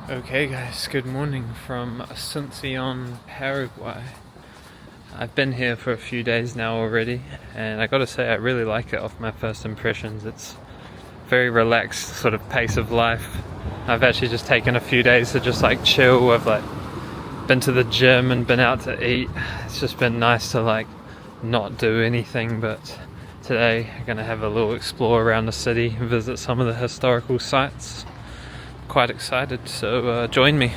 Okay guys, good morning from Asuncion, Paraguay. I've been here for a few days now already, and I gotta say I really like it off my first impressions. It's very relaxed sort of pace of life. I've actually just taken a few days to just like chill. I've like been to the gym and been out to eat. It's just been nice to like not do anything, but today I'm gonna have a little explore around the city, visit some of the historical sites. Quite excited, so join me.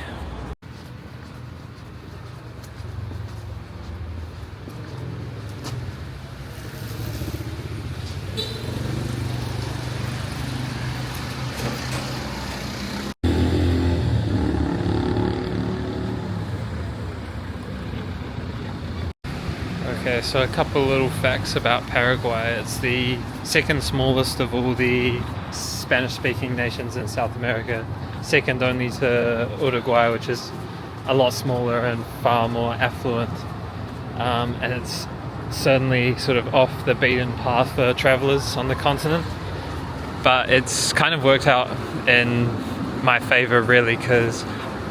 Okay, so a couple little facts about Paraguay. It's the second smallest of all the Spanish-speaking nations in South America, second only to Uruguay, which is a lot smaller and far more affluent. And it's certainly sort of off the beaten path for travelers on the continent. But it's kind of worked out in my favor, really, because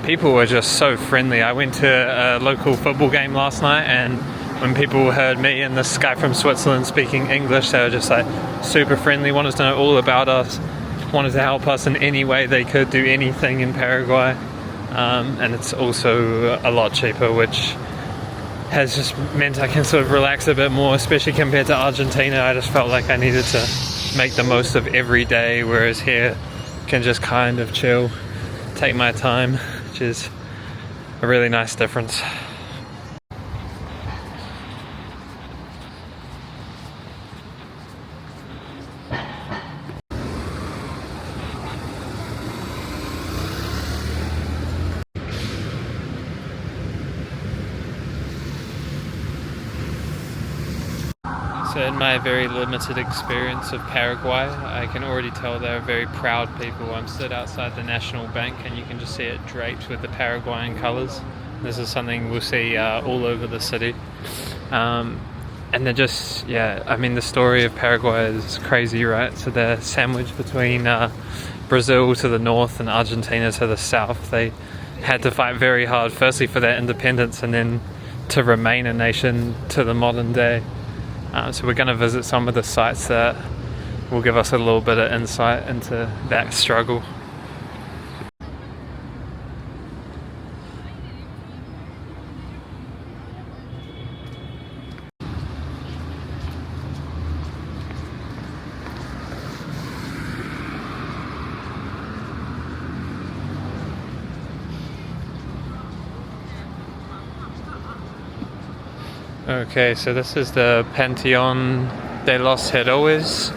people were just so friendly. I went to a local football game last night, and when people heard me and this guy from Switzerland speaking English, they were just like super friendly, wanted to know all about us, wanted to help us in any way they could, do anything in Paraguay. And it's also a lot cheaper, which has just meant I can sort of relax a bit more, especially compared to Argentina. I just felt like I needed to make the most of every day, whereas here I can just kind of chill, take my time, which is a really nice difference. So in my very limited experience of Paraguay, I can already tell they're very proud people. I'm stood outside the National Bank and you can just see it draped with the Paraguayan colours. This is something we'll see all over the city. And they're just, I mean, the story of Paraguay is crazy, right? So they're sandwiched between Brazil to the north and Argentina to the south. They had to fight very hard, firstly for their independence and then to remain a nation to the modern day. So we're going to visit some of the sites that will give us a little bit of insight into that struggle. Okay, so this is the Panteón de los Héroes,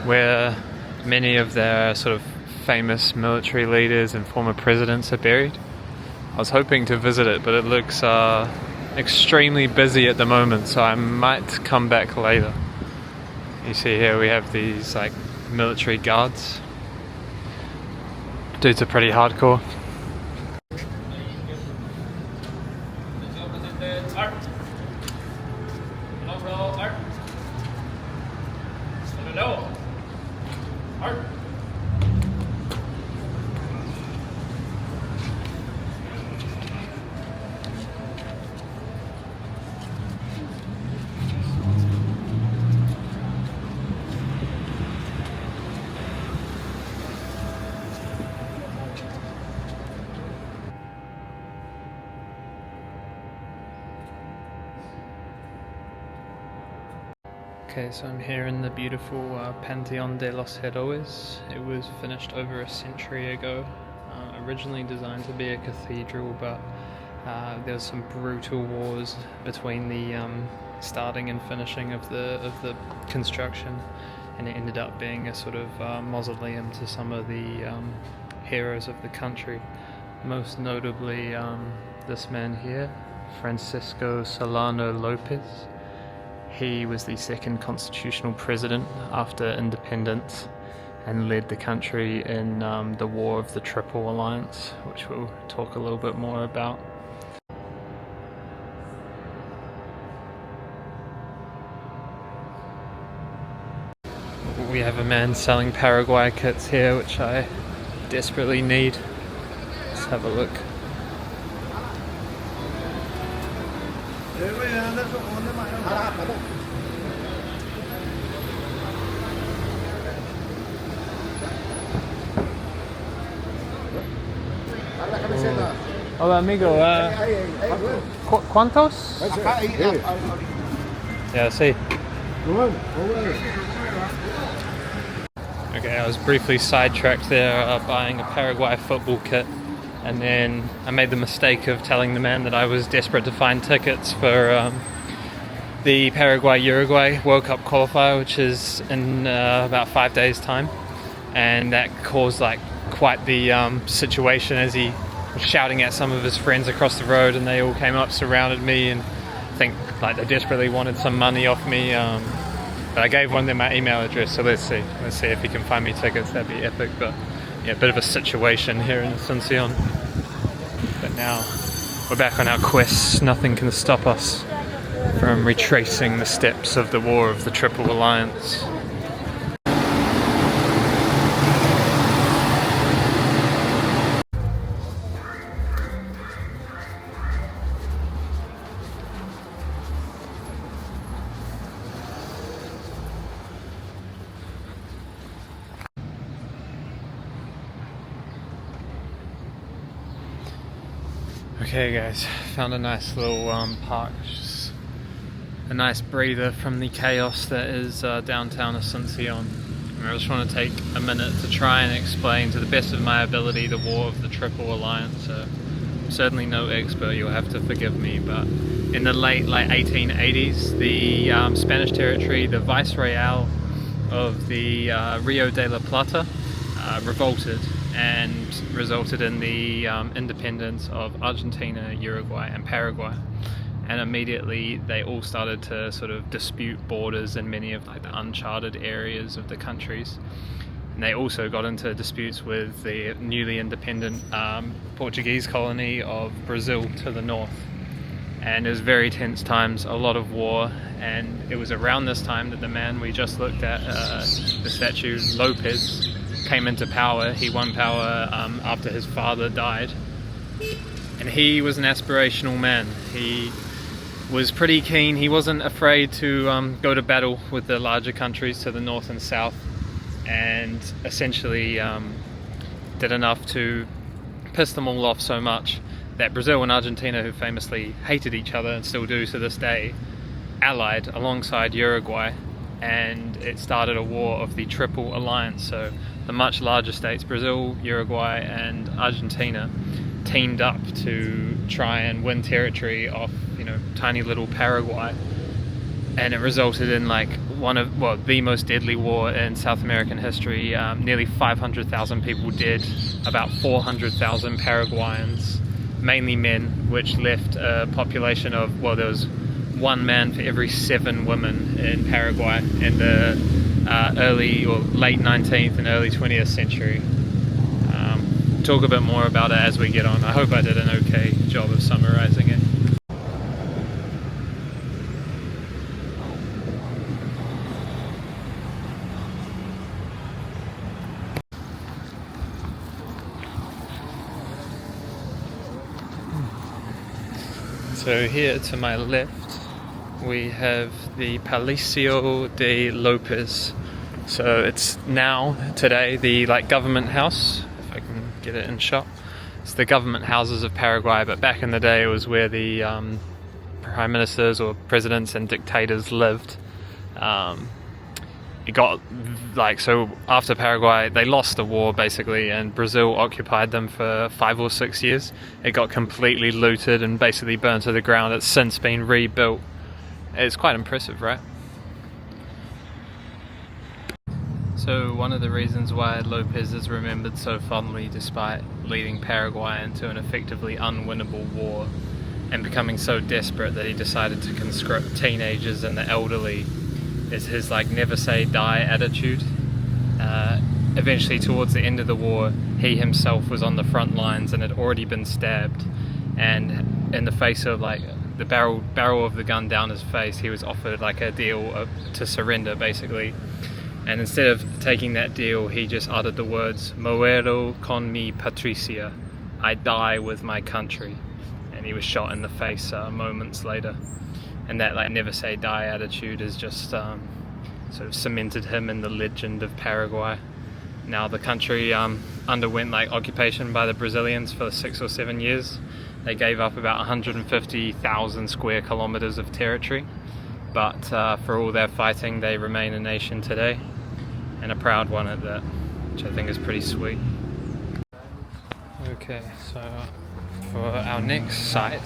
where many of their sort of famous military leaders and former presidents are buried. I was hoping to visit it, but it looks extremely busy at the moment, so I might come back later. You see here we have these like military guards. Dudes are pretty hardcore. Okay, so I'm here in the beautiful Panteón de los Héroes. It was finished over a century ago. Originally designed to be a cathedral, but there was some brutal wars between the starting and finishing of the construction, and it ended up being a sort of mausoleum to some of the heroes of the country. Most notably, this man here, Francisco Solano Lopez. He was the second constitutional president after independence and led the country in the War of the Triple Alliance, which we'll talk a little bit more about. We have a man selling Paraguay kits here, which I desperately need. have a look. Hola amigo, ¿cuántos? Yeah, sí. Okay, I was briefly sidetracked there buying a Paraguay football kit, and then I made the mistake of telling the man that I was desperate to find tickets for the Paraguay-Uruguay World Cup qualifier, which is in about 5 days' time, and that caused like quite the situation as he was shouting at some of his friends across the road, and they all came up, surrounded me, and I think like they desperately wanted some money off me. But I gave one of them my email address, so let's see if he can find me tickets. That'd be epic. But yeah, a bit of a situation here in Asuncion. But now we're back on our quest. Nothing can stop us from retracing the steps of the War of the Triple Alliance. Okay guys, found a nice little park, just a nice breather from the chaos that is downtown Asuncion. I just want to take a minute to try and explain to the best of my ability the War of the Triple Alliance. So, I'm certainly no expert, you'll have to forgive me, but in the late 1880s, the Spanish territory, the Viceroyal of the Rio de la Plata, revolted and resulted in the independence of Argentina, Uruguay and Paraguay. And immediately they all started to sort of dispute borders in many of like the uncharted areas of the countries. And they also got into disputes with the newly independent Portuguese colony of Brazil to the north. And it was very tense times, a lot of war, and it was around this time that the man we just looked at, the statue Lopez, came into power. He won power after his father died, and he was an aspirational man. He was pretty keen, he wasn't afraid to go to battle with the larger countries to the north and south, and essentially did enough to piss them all off so much that Brazil and Argentina, who famously hated each other and still do to this day, allied alongside Uruguay, and it started a war of the Triple Alliance. So the much larger states, Brazil, Uruguay and Argentina, teamed up to try and win territory off, tiny little Paraguay, and it resulted in like the most deadly war in South American history. Nearly 500,000 people dead, about 400,000 Paraguayans, mainly men, which left a population of, there was one man for every 7 women in Paraguay in the early or late 19th and early 20th century. Talk a bit more about it as we get on. I hope I did an okay job of summarizing it. So here to my left we have the Palacio de Lopez. So it's now, today, the government house, if I can get it in shot. It's the government houses of Paraguay, but back in the day it was where the prime ministers or presidents and dictators lived. It got so after Paraguay, they lost the war basically, and Brazil occupied them for 5 or 6 years. It got completely looted and basically burned to the ground. It's since been rebuilt. It's quite impressive, right? So one of the reasons why Lopez is remembered so fondly despite leading Paraguay into an effectively unwinnable war and becoming so desperate that he decided to conscript teenagers and the elderly is his never say die attitude. Eventually towards the end of the war, he himself was on the front lines and had already been stabbed, and in the face of the barrel of the gun down his face, he was offered a deal to surrender basically. And instead of taking that deal, he just uttered the words "Muero con mi Patricia," "I die with my country," and he was shot in the face moments later. And that like never say die attitude is just sort of cemented him in the legend of Paraguay. Now the country underwent like occupation by the Brazilians for 6 or 7 years. They gave up about 150,000 square kilometers of territory, but for all their fighting they remain a nation today, and a proud one at that, which I think is pretty sweet. Okay, so for our next site,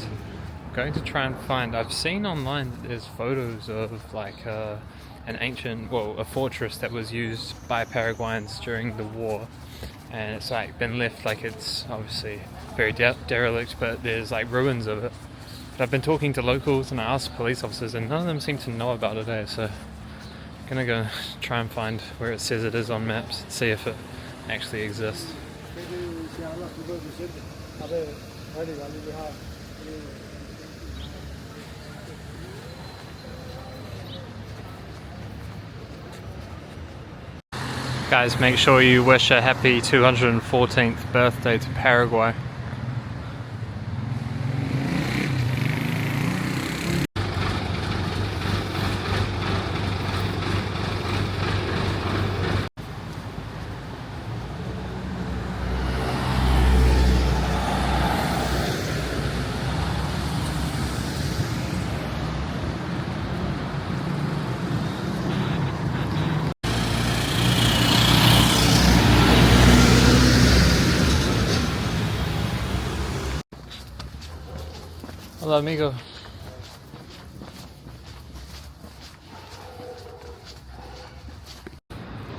I'm going to try and find, I've seen online that there's photos of like an ancient, well, a fortress that was used by Paraguayans during the war, and it's like been left like it's obviously very derelict, but there's like ruins of it. But I've been talking to locals and I asked police officers and none of them seem to know about it, so I'm gonna go try and find where it says it is on maps and see if it actually exists. Guys, make sure you wish a happy 214th birthday to Paraguay. Hola, amigo.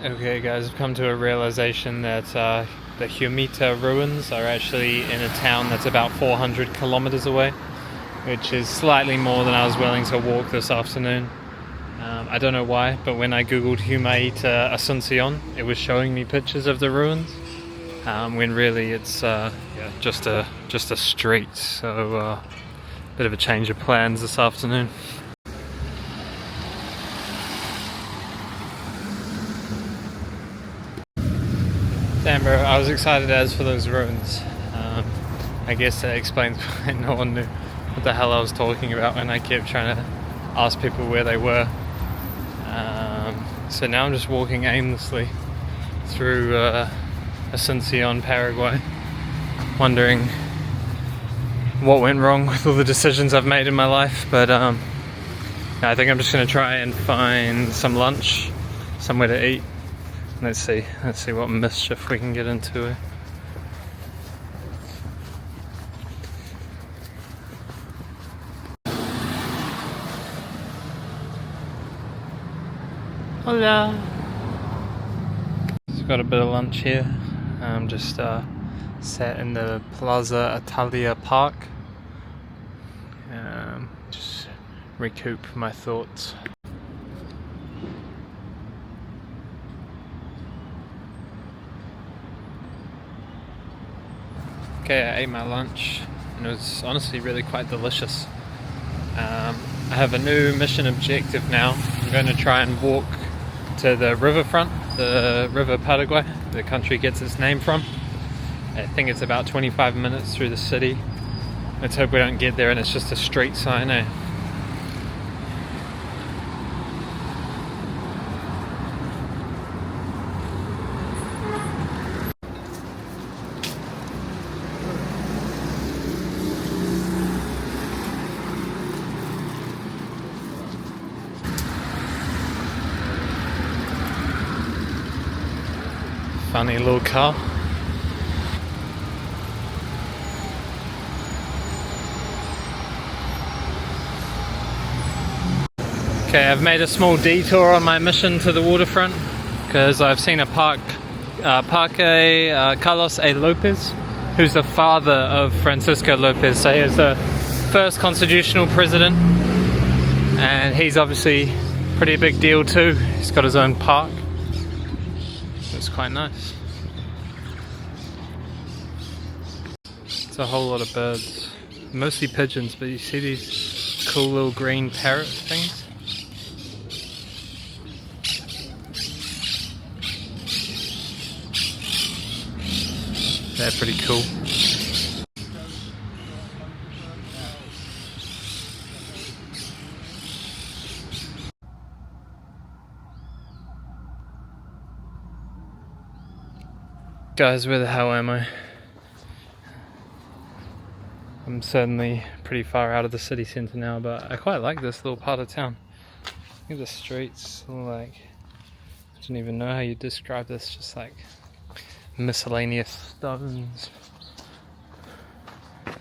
Okay guys, I've come to a realization that the Humita ruins are actually in a town that's about 400 kilometers away, which is slightly more than I was willing to walk this afternoon. I don't know why, but when I googled Humita Asuncion, it was showing me pictures of the ruins, when really it's just a street. So bit of a change of plans this afternoon. Damn bro, I was excited as for those ruins. I guess that explains why no one knew what the hell I was talking about when I kept trying to ask people where they were. So now I'm just walking aimlessly through Asuncion, Paraguay, wondering what went wrong with all the decisions I've made in my life, but I think I'm just going to try and find some lunch, somewhere to eat. Let's see what mischief we can get into. Hola! Just got a bit of lunch here. I'm just sat in the Plaza Italia Park. Just recoup my thoughts. Okay, I ate my lunch and it was honestly really quite delicious. I have a new mission objective now. I'm going to try and walk to the riverfront, the River Paraguay, the country gets its name from. I think it's about 25 minutes through the city. Let's hope we don't get there and it's just a street sign, eh? Funny little car. Okay, I've made a small detour on my mission to the waterfront because I've seen a Parque Carlos A. Lopez, who's the father of Francisco Lopez. So he was the first constitutional president, and he's obviously pretty big deal too. He's got his own park. It's quite nice. It's a whole lot of birds, mostly pigeons, but you see these cool little green parrot things? They're pretty cool. Guys, where the hell am I? I'm certainly pretty far out of the city centre now, but I quite like this little part of town. Look at the streets, like, I don't even know how you describe this, just like miscellaneous stones. A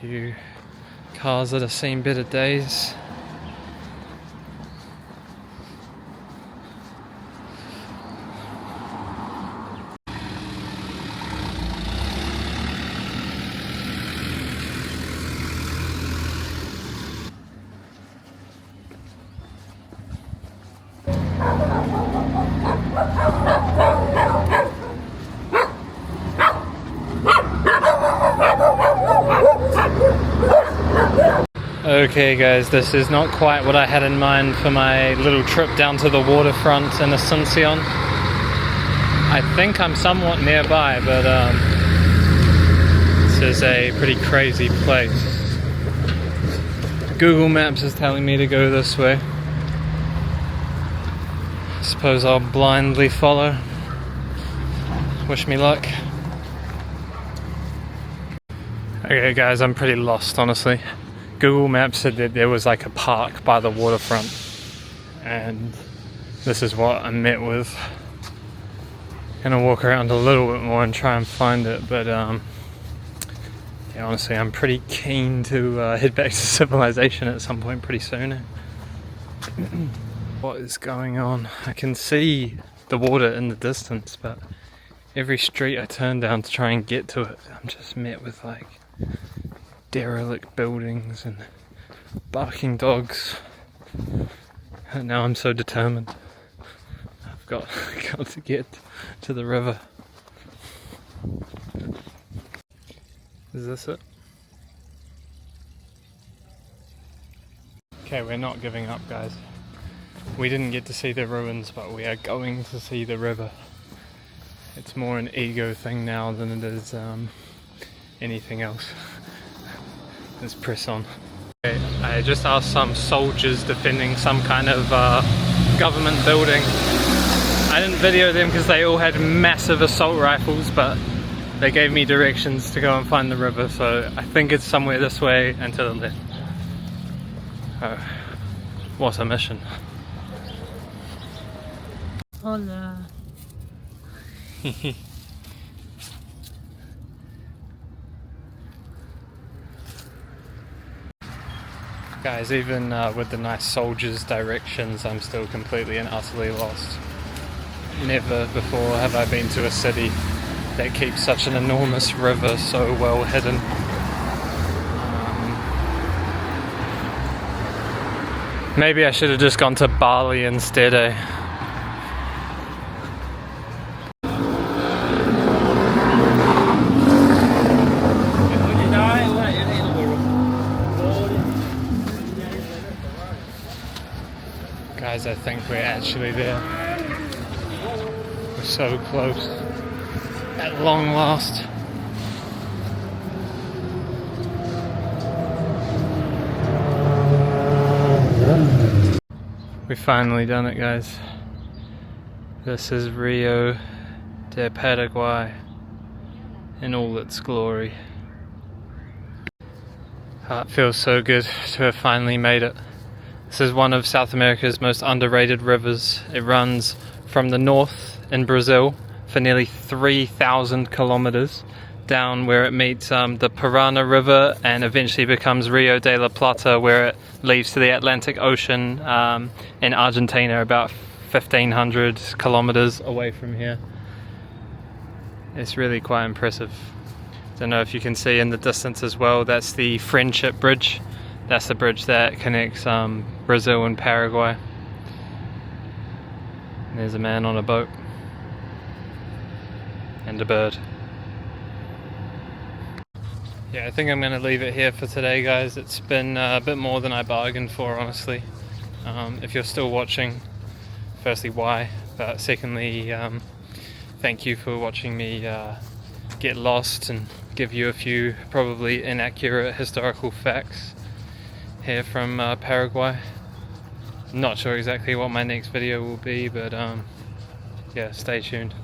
few cars that have seen better days. Okay guys, this is not quite what I had in mind for my little trip down to the waterfront in Asuncion. I think I'm somewhat nearby, but this is a pretty crazy place. Google Maps is telling me to go this way. I suppose I'll blindly follow. Wish me luck. Okay guys, I'm pretty lost honestly. Google Maps said that there was like a park by the waterfront, and this is what I'm met with. Gonna walk around a little bit more and try and find it, but yeah, honestly I'm pretty keen to head back to civilization at some point pretty soon. What is going on? I can see the water in the distance, but every street I turn down to try and get to it, I'm just met with like derelict buildings and barking dogs, and now I'm so determined. I've got to get to the river. Is this it? Okay, we're not giving up guys. We didn't get to see the ruins, but we are going to see the river. It's more an ego thing now than it is anything else. Let's press on. Okay, I just asked some soldiers defending some kind of government building. I didn't video them because they all had massive assault rifles, but they gave me directions to go and find the river, so I think it's somewhere this way and to the left. What a mission. Hola. Guys, even with the nice soldiers' directions, I'm still completely and utterly lost. Never before have I been to a city that keeps such an enormous river so well hidden. Maybe I should have just gone to Bali instead, eh? Guys, I think we're actually there. We're so close. At long last. We've finally done it, guys. This is Rio de Paraguay in all its glory. It feels so good to have finally made it. This is one of South America's most underrated rivers. It runs from the north in Brazil for nearly 3,000 kilometers down where it meets the Parana River and eventually becomes Rio de la Plata, where it leaves to the Atlantic Ocean in Argentina, about 1,500 kilometers away from here. It's really quite impressive. Don't know if you can see in the distance as well, that's the Friendship Bridge. That's the bridge that connects Brazil and Paraguay. And there's a man on a boat. And a bird. Yeah, I think I'm going to leave it here for today, guys. It's been a bit more than I bargained for, honestly. If you're still watching, firstly, why? But secondly, thank you for watching me get lost and give you a few probably inaccurate historical facts here from Paraguay. Not sure exactly what my next video will be, but yeah, stay tuned.